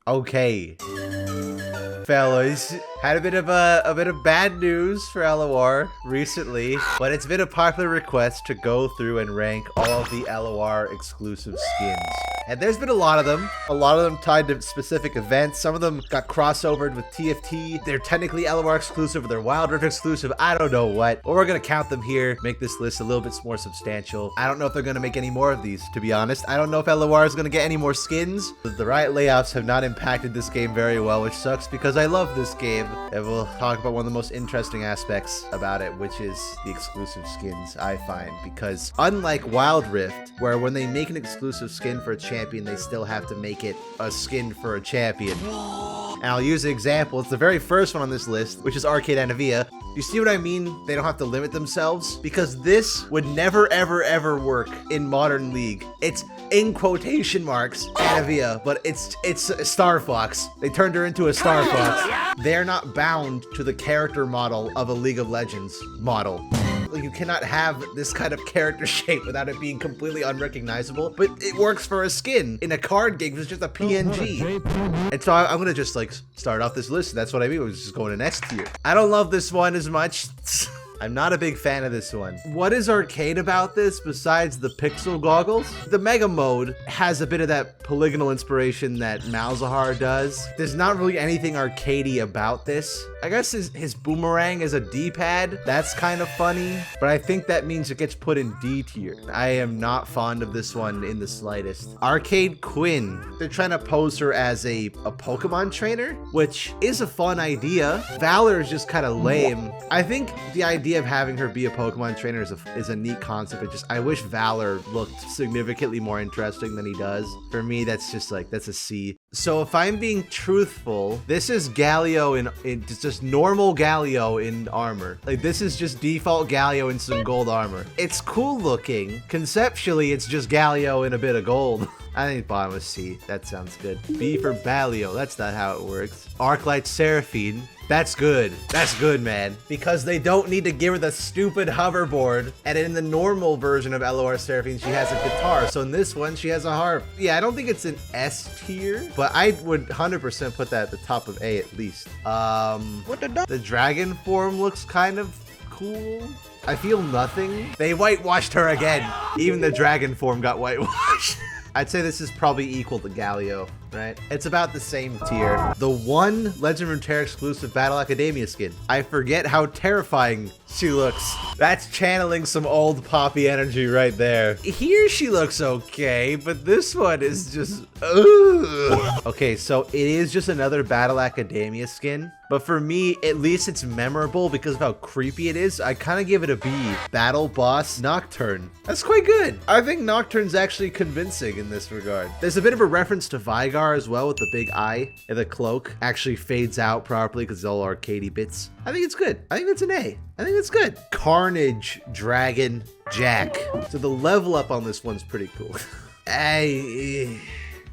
Okay. Fellas, had a bit of bad news for LoR recently, but it's been a popular request to go through and rank all of the LoR exclusive skins. And there's been a lot of them tied to specific events. Some of them got crossovered with TFT. They're technically LoR exclusive, or they're Wild Rift exclusive. I don't know what. But we're gonna count them here, make this list a little bit more substantial. I don't know if they're gonna make any more of these, to be honest. I don't know if LoR is gonna get any more skins. The Riot layoffs have not impacted this game very well, which sucks because I love this game. And we'll talk about one of the most interesting aspects about it, which is the exclusive skins, I find. Because unlike Wild Rift, where when they make an exclusive skin for a champion, they still have to make it a skin for a champion. And I'll use an example. It's the very first one on this list, which is Arcade Anavia. You see what I mean? They don't have to limit themselves, because this would never, ever, ever work in Modern League. It's in quotation marks Anavia, but it's Star Fox. They turned her into a Star Fox. They're not bound to the character model of a League of Legends model. You cannot have this kind of character shape without it being completely unrecognizable, but it works for a skin. In a card game, it's just a PNG. And so I'm gonna just like start off this list. That's what I mean. We're just going to next tier. I don't love this one as much. I'm not a big fan of this one. What is arcade about this besides the pixel goggles? The Mega Mode has a bit of that polygonal inspiration that Malzahar does. There's not really anything arcadey about this. I guess his boomerang is a D-pad. That's kind of funny, but I think that means it gets put in D tier. I am not fond of this one in the slightest. Arcade Quinn. They're trying to pose her as a Pokemon trainer, which is a fun idea. Valor is just kind of lame. I think the idea of having her be a Pokemon trainer is a neat concept. I wish Valor looked significantly more interesting than he does. For me, that's just like, that's a C. So if I'm being truthful, this is Galio in just normal Galio in armor. Like, this is just default Galio in some gold armor. It's cool looking. Conceptually, it's just Galio in a bit of gold. I think bottom is C. That sounds good. B for Balio. That's not how it works. Arclight Seraphine. That's good. That's good, man. Because they don't need to give her the stupid hoverboard. And in the normal version of LoR Seraphine, she has a guitar. So in this one, she has a harp. Yeah, I don't think it's an S tier, but I would 100% put that at the top of A at least. What the dragon form looks kind of cool. I feel nothing. They whitewashed her again. Even the dragon form got whitewashed. I'd say this is probably equal to Galio, right? It's about the same tier. The one Legend of Runeterra exclusive Battle Academia skin. I forget how terrifying she looks. That's channeling some old Poppy energy right there. Here she looks okay, but this one is just, ugh. Okay, so it is just another Battle Academia skin. But for me, at least it's memorable because of how creepy it is. I kind of give it a B. Battle Boss Nocturne. That's quite good. I think Nocturne's actually convincing in this regard. There's a bit of a reference to Vigar as well with the big eye, and the cloak actually fades out properly because it's all arcadey bits. I think it's good. I think that's an A. I think that's good. Carnage Dragon Jack. So the level up on this one's pretty cool.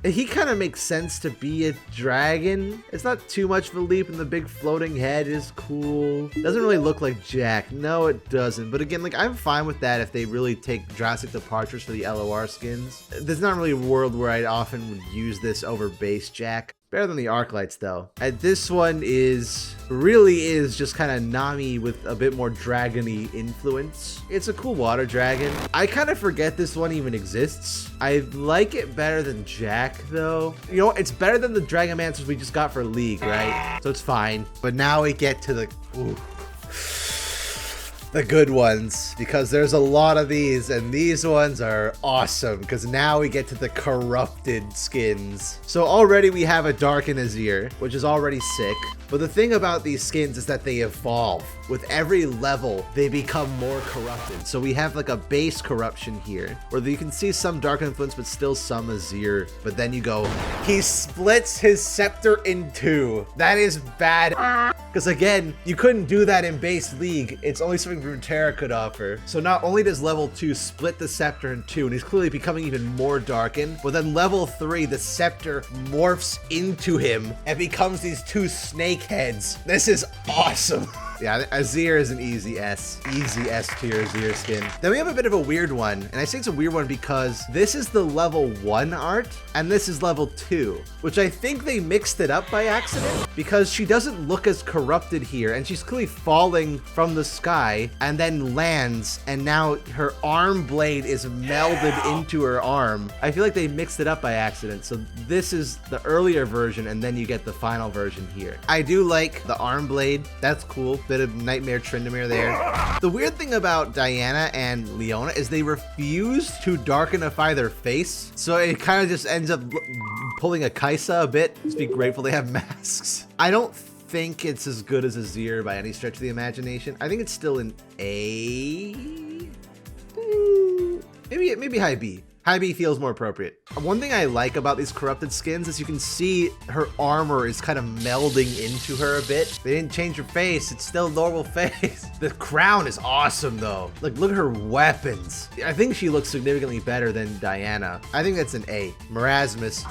He kind of makes sense to be a dragon. It's not too much of a leap, and the big floating head is cool. Doesn't really look like Jack. No, it doesn't. But again, like, I'm fine with that if they really take drastic departures for the LoR skins. There's not really a world where I often would use this over base Jack. Better than the Arclights though. And this one really is just kind of Nami with a bit more dragony influence. It's a cool water dragon. I kind of forget this one even exists. I like it better than Jack though. You know, it's better than the Dragomancers we just got for League, right? So it's fine. But now we get to the good ones, because there's a lot of these, and these ones are awesome because now we get to the corrupted skins. So already we have a Dark and Azir, which is already sick. But the thing about these skins is that they evolve. With every level, they become more corrupted. So we have like a base corruption here, where you can see some Dark influence, but still some Azir. But then you go, he splits his scepter in two. That is bad. Because again, you couldn't do that in base League. It's only something Runeterra could offer. So not only does level 2 split the scepter in two, and he's clearly becoming even more darkened, but then level 3, the scepter morphs into him and becomes these two snake heads. This is awesome. Yeah, Azir is an easy S. Easy S tier Azir skin. Then we have a bit of a weird one, and I say it's a weird one because this is the level 1 art, and this is level 2, which I think they mixed it up by accident because she doesn't look as corrupted here, and she's clearly falling from the sky and then lands, and now her arm blade is melded into her arm. I feel like they mixed it up by accident, so this is the earlier version, and then you get the final version here. I do like the arm blade. That's cool. Bit of Nightmare Tryndamere there. The weird thing about Diana and Leona is they refuse to darkenify their face, so it kind of just ends up pulling a Kaisa a bit. Just be grateful they have masks. I don't think it's as good as Azir by any stretch of the imagination. I think it's still an A. Maybe high B. High B feels more appropriate. One thing I like about these corrupted skins is you can see her armor is kind of melding into her a bit. They didn't change her face. It's still normal face. The crown is awesome though. Like, look at her weapons. I think she looks significantly better than Diana. I think that's an A. Marasmus.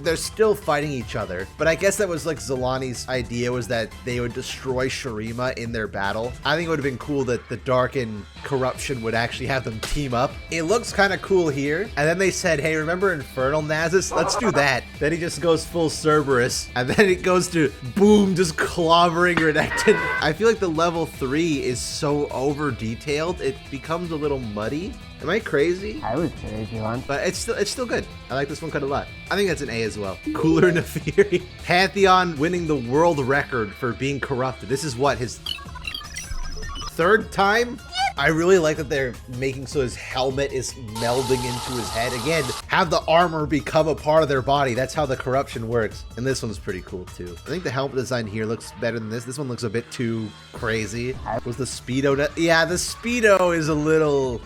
They're still fighting each other, but I guess that was like Zolani's idea, was that they would destroy Shurima in their battle. I think it would have been cool that the Dark and Corruption would actually have them team up. It looks kind of cool here, and then they said, hey, remember Infernal Nasus? Let's do that. Then he just goes full Cerberus, and then it goes to boom, just clobbering Renekton. I feel like the level 3 is so over detailed, it becomes a little muddy. Am I crazy? I was crazy once. But it's still good. I like this one quite a lot. I think that's an A as well. Cooler Nefiri. Pantheon winning the world record for being corrupted. This is what, his 3rd time? I really like that they're making so his helmet is melding into his head. Again, have the armor become a part of their body. That's how the corruption works. And this one's pretty cool too. I think the helmet design here looks better than this. This one looks a bit too crazy. Was the Speedo? Yeah, the Speedo is a little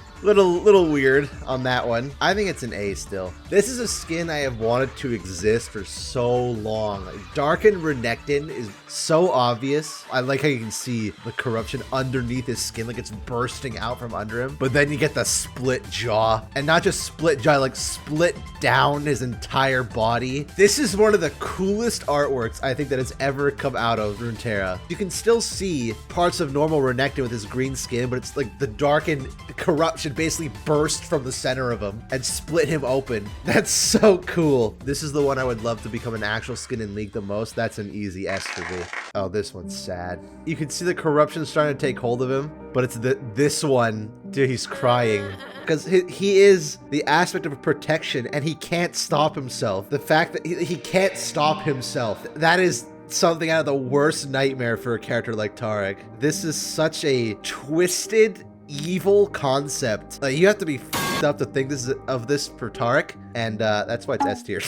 weird on that one. I think it's an A still. This is a skin I have wanted to exist for so long. Like, Darkened Renekton is so obvious. I like how you can see the corruption underneath his skin, like it's bursting out from under him. But then you get the split jaw, and not just split jaw, like split down his entire body. This is one of the coolest artworks I think that has ever come out of Runeterra. You can still see parts of normal Renekton with his green skin, but it's like the darkened corruption basically burst from the center of him and split him open. That's so cool. This is the one I would love to become an actual skin in League the most. That's an easy S for me. Oh, this one's sad. You can see the corruption starting to take hold of him, but it's this one. Dude, he's crying. Because he is the aspect of protection, and he can't stop himself. The fact that he can't stop himself, that is something out of the worst nightmare for a character like Tarek. This is such a twisted, evil concept. You have to be f***ed up to think this is of this for Tarek, and that's why it's S tier.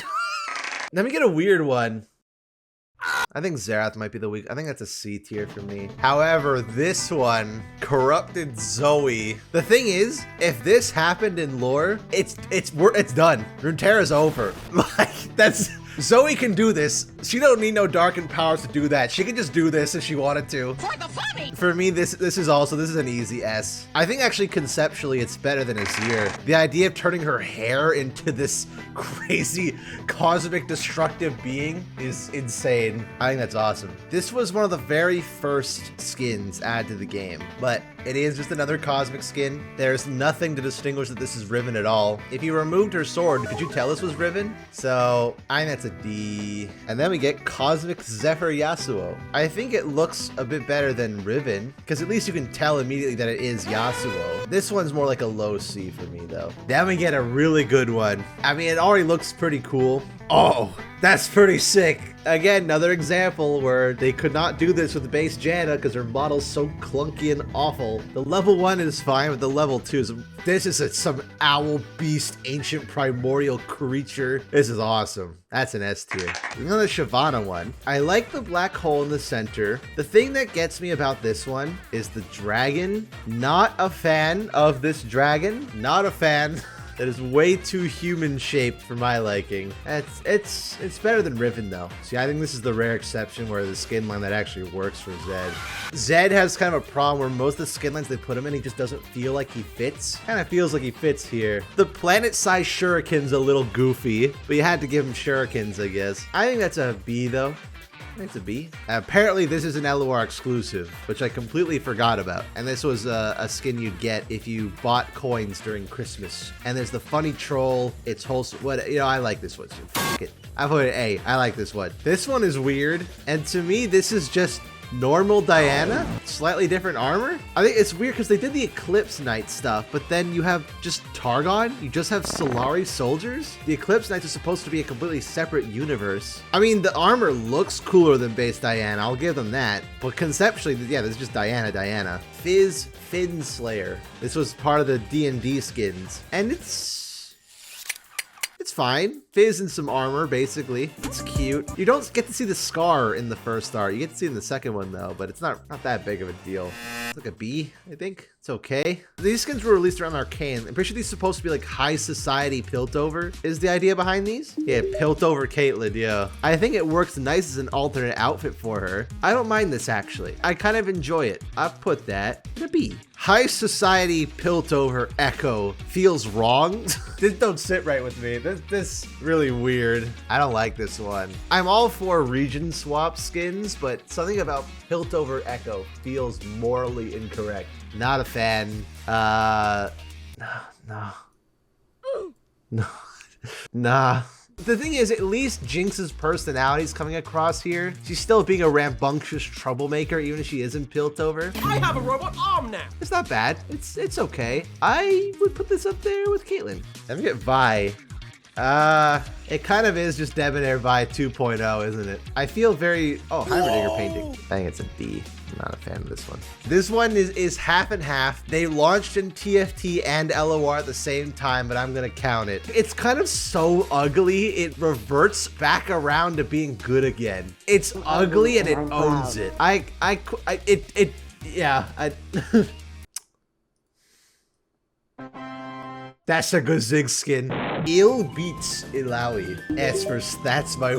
Let me get a weird one. I think Xerath might be the weak. I think that's a C tier for me. However, this one, Corrupted Zoe. The thing is, if this happened in lore, it's done. Runeterra's over. Like, that's Zoe can do this. She don't need no darkened powers to do that. She can just do this if she wanted to. For the funny. For me, this is an easy S. I think actually conceptually it's better than Azir. The idea of turning her hair into this crazy cosmic destructive being is insane. I think that's awesome. This was one of the very first skins added to the game, but it is just another cosmic skin. There's nothing to distinguish that this is Riven at all. If you removed her sword, could you tell this was Riven? So I think that's a D. And then we get Cosmic Zephyr Yasuo. I think it looks a bit better than Riven, because at least you can tell immediately that it is Yasuo. This one's more like a low C for me though. Then we get a really good one. I mean, it already looks pretty cool. Oh, that's pretty sick. Again, another example where they could not do this with the base Janna because her model's so clunky and awful. The level 1 is fine, but the level 2 is... This is some owl beast, ancient primordial creature. This is awesome. That's an S tier. Another Shyvana one. I like the black hole in the center. The thing that gets me about this one is the dragon. Not a fan of this dragon. Not a fan. That is way too human shaped for my liking. It's better than Riven though. See, I think this is the rare exception where the skin line that actually works for Zed. Zed has kind of a problem where most of the skin lines they put him in, he just doesn't feel like he fits. Kind of feels like he fits here. The planet-sized shuriken's a little goofy, but you had to give him shurikens, I guess. I think that's a B though. It's a B. Apparently, this is an LoR exclusive, which I completely forgot about. And this was a skin you'd get if you bought coins during Christmas. And there's the funny troll. It's wholesome. What, you know, I like this one. So fuck it. I put it A. I like this one. This one is weird. And to me, this is just normal Diana, slightly different armor. I think it's weird because they did the Eclipse Knight stuff, but then you have just Targon. You just have Solari soldiers. The Eclipse Knights are supposed to be a completely separate universe. I mean, the armor looks cooler than base Diana. I'll give them that. But conceptually, yeah, this is just Diana. Fizz Fin Slayer. This was part of the D&D skins, and it's fine. Fizz and some armor, basically. It's cute. You don't get to see the scar in the first art. You get to see it in the second one, though, but it's not that big of a deal. It's like a B, I think. It's okay. These skins were released around Arcane. I'm pretty sure these are supposed to be like high society Piltover is the idea behind these. Yeah, Piltover Caitlyn, yeah. I think it works nice as an alternate outfit for her. I don't mind this, actually. I kind of enjoy it. I've put that in a B. High society Piltover Echo feels wrong. This don't sit right with me. This really weird. I don't like this one. I'm all for region swap skins, but something about Piltover Echo feels morally incorrect. Not a fan. Nah. The thing is, at least Jinx's personality is coming across here. She's still being a rambunctious troublemaker, even if she isn't Piltover. I have a robot arm now. It's not bad. It's okay. I would put this up there with Caitlyn. Let me get Vi. It kind of is just Debonair Vi 2.0, isn't it? I feel very... Oh, Heimerdinger painting. I think it's a B. I'm not a fan of this one. This one is half and half. They launched in TFT and LoR at the same time, but I'm gonna count it. It's kind of so ugly, it reverts back around to being good again. It's ugly and it owns it. That's a good Zig skin. Ill beats Ilawi. S for that's my...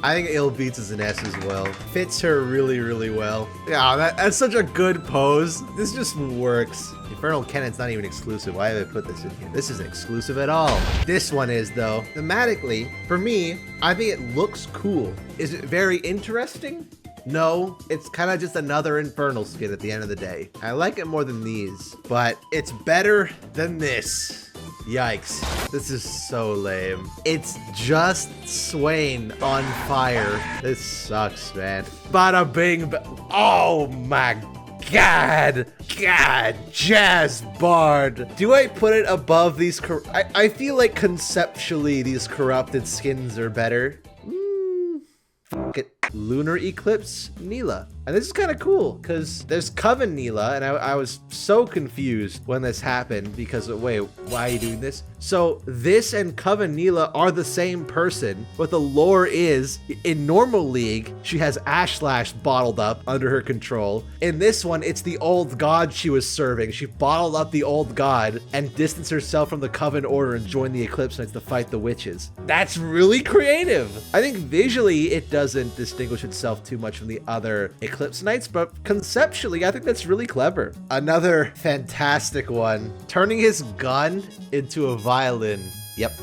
I think Ill beats is an S as well. Fits her really, really well. Yeah, that's such a good pose. This just works. Infernal Cannon's not even exclusive. Why have I put this in here? This isn't exclusive at all. This one is, though. Thematically, for me, I think it looks cool. Is it very interesting? No, it's kind of just another Infernal skin at the end of the day. I like it more than these, but it's better than this. Yikes. This is so lame. It's just Swain on fire. This sucks, man. Bada bing. Oh my God. God. Jazz Bard. Do I put it above these? I feel like conceptually these corrupted skins are better. Fuck it. Lunar Eclipse Neela. And this is kind of cool because there's Coven Neela, and I was so confused when this happened because wait, why are you doing this? So this and Coven Neela are the same person, but the lore is in normal League, she has Ashlash bottled up under her control. In this one, it's the old god she was serving. She bottled up the old god and distanced herself from the Coven Order and joined the Eclipse Knights to fight the witches. That's really creative. I think visually it doesn't distinguish itself too much from the other Eclipse Knights, but conceptually, I think that's really clever. Another fantastic one. Turning his gun into a violin. Yep.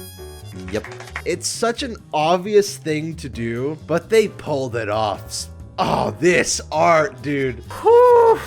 It's such an obvious thing to do, but they pulled it off. Oh, this art, dude. Whew.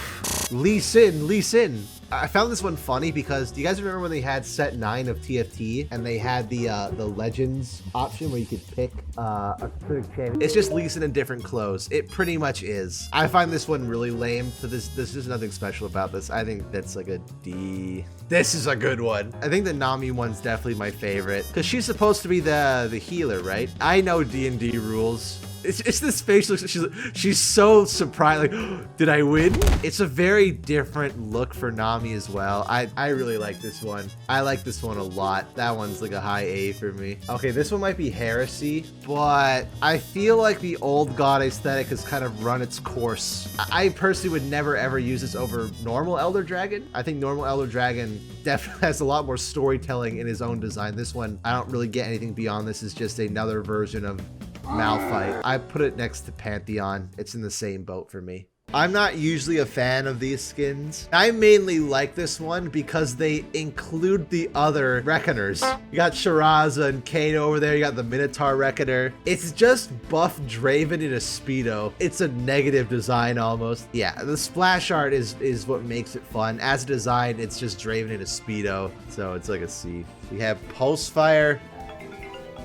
Lee Sin. I found this one funny because do you guys remember when they had set 9 of TFT and they had the legends option where you could pick a specific champion? It's just Lee Sin in different clothes. It pretty much is. I find this one really lame. So this is nothing special about this. I think that's like a D. This is a good one. I think the Nami one's definitely my favorite because she's supposed to be the healer, right? I know D&D rules. It's this facial. She's so surprised. Like, did I win? It's a very different look for Nami as well. I really like this one. I like this one a lot. That one's like a high A for me. Okay, this one might be heresy, but I feel like the old god aesthetic has kind of run its course. I personally would never ever use this over normal Elder Dragon. I think normal Elder Dragon definitely has a lot more storytelling in his own design. This one, I don't really get anything beyond this. Is just another version of Malphite. I put it next to Pantheon. It's in the same boat for me. I'm not usually a fan of these skins. I mainly like this one because they include the other Reckoners. You got Shiraza and Kano over there. You got the Minotaur Reckoner. It's just buff Draven in a Speedo. It's a negative design almost. Yeah, the splash art is what makes it fun. As a design, it's just Draven in a Speedo. So it's like a C. We have Pulsefire.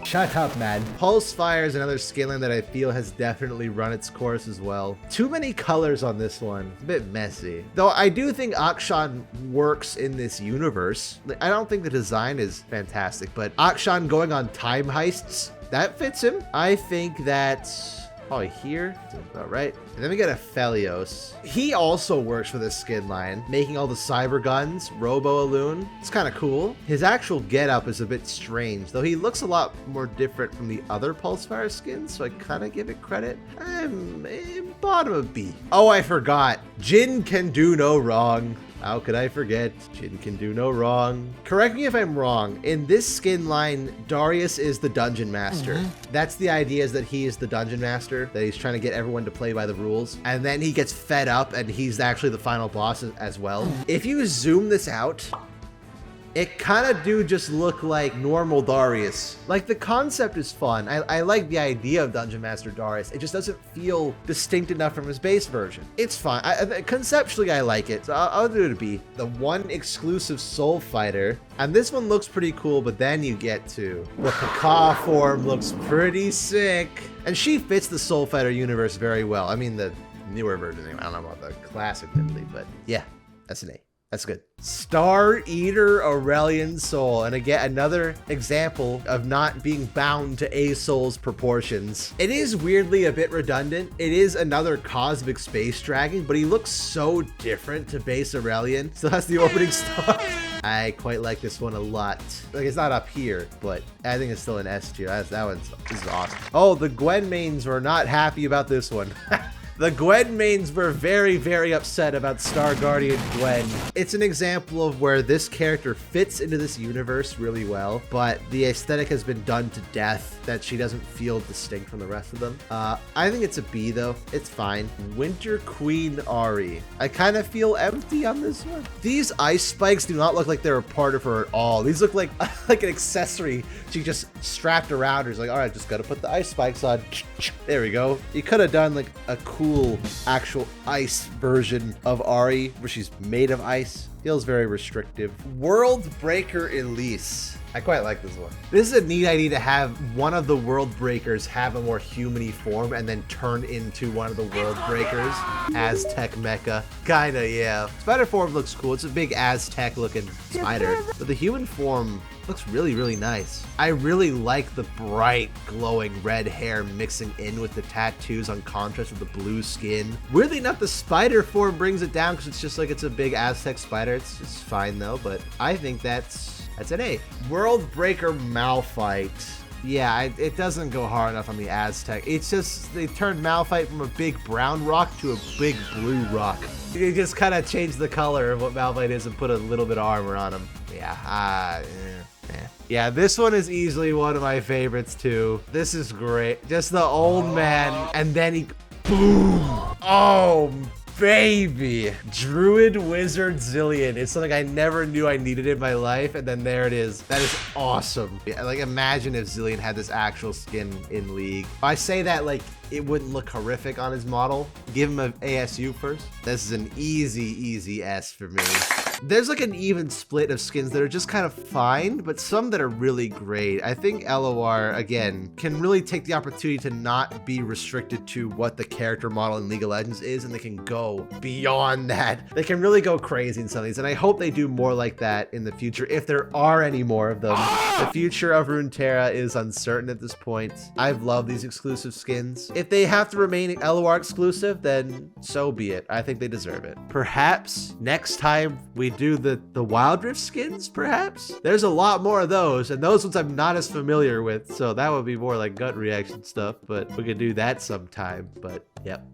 Shut up, man. Pulsefire is another skin line that I feel has definitely run its course as well. Too many colors on this one. It's a bit messy. Though I do think Akshan works in this universe. I don't think the design is fantastic, but Akshan going on time heists, that fits him. I think that's probably here. That's about right. And then we got a Felios. He also works for this skin line, making all the cyber guns, Robo Aloon. It's kind of cool. His actual getup is a bit strange, though he looks a lot more different from the other Pulsefire skins, so I kind of give it credit. I'm bottom of B. Oh, I forgot. Jin can do no wrong. How could I forget? Jin can do no wrong. Correct me if I'm wrong. In this skin line, Darius is the dungeon master. That's the idea, is that he is the dungeon master, that he's trying to get everyone to play by the rules. And then he gets fed up and he's actually the final boss as well. If you zoom this out, it kind of do just look like normal Darius. Like, the concept is fun. I like the idea of Dungeon Master Darius. It just doesn't feel distinct enough from his base version. It's fine. Conceptually, I like it. So I'll do it a B. The one exclusive Soul Fighter. And this one looks pretty cool, but then you get to the Kaka form looks pretty sick. And she fits the Soul Fighter universe very well. I mean, the newer version. I don't know about the classic, admittedly, but yeah, that's an A. That's good. Star Eater Aurelian Soul. And again, another example of not being bound to A Soul's proportions. It is weirdly a bit redundant. It is another Cosmic Space Dragon, but he looks so different to base Aurelian. Still has the opening star. I quite like this one a lot. Like, it's not up here, but I think it's still an S tier. This is awesome. Oh, the Gwen mains were not happy about this one. The Gwen mains were very, very upset about Star Guardian Gwen. It's an example of where this character fits into this universe really well, but the aesthetic has been done to death that she doesn't feel distinct from the rest of them. I think it's a B though. It's fine. Winter Queen Ari. I kind of feel empty on this one. These ice spikes do not look like they're a part of her at all. These look like an accessory she just strapped around her. It's like, all right, just gotta put the ice spikes on. There we go. You could have done like a cool actual ice version of Ari where she's made of ice. Feels very restrictive. World Breaker Elise. I quite like this one. This is a neat idea to have one of the World Breakers have a more human-y form and then turn into one of the World Breakers. Aztec mecha. Kinda, yeah. Spider form looks cool. It's a big Aztec looking spider. But the human form looks really, really nice. I really like the bright, glowing red hair mixing in with the tattoos on contrast with the blue skin. Weirdly enough, the spider form brings it down because it's just like it's a big Aztec spider. It's fine though, but I think that's an A. World Breaker Malphite. Yeah, it doesn't go hard enough on the Aztec. It's just, they turned Malphite from a big brown rock to a big blue rock. You just kind of changed the color of what Malphite is and put a little bit of armor on him. Yeah, yeah, this one is easily one of my favorites too. This is great. Just the old man, and then he, boom. Oh, baby. Druid Wizard Zillion. It's something I never knew I needed in my life, and then there it is. That is awesome. Yeah, like, imagine if Zillion had this actual skin in League. I say that like it wouldn't look horrific on his model. Give him an ASU first. This is an easy S for me. There's like an even split of skins that are just kind of fine, but some that are really great. I think LoR, again, can really take the opportunity to not be restricted to what the character model in League of Legends is, and they can go beyond that. They can really go crazy in some of these, and I hope they do more like that in the future, if there are any more of them. The future of Runeterra is uncertain at this point. I've loved these exclusive skins. If they have to remain LoR exclusive, then so be it. I think they deserve it. Perhaps next time we do the Wild Rift skins, perhaps? There's a lot more of those, and those ones I'm not as familiar with, so that would be more like gut reaction stuff, but we could do that sometime. But yep.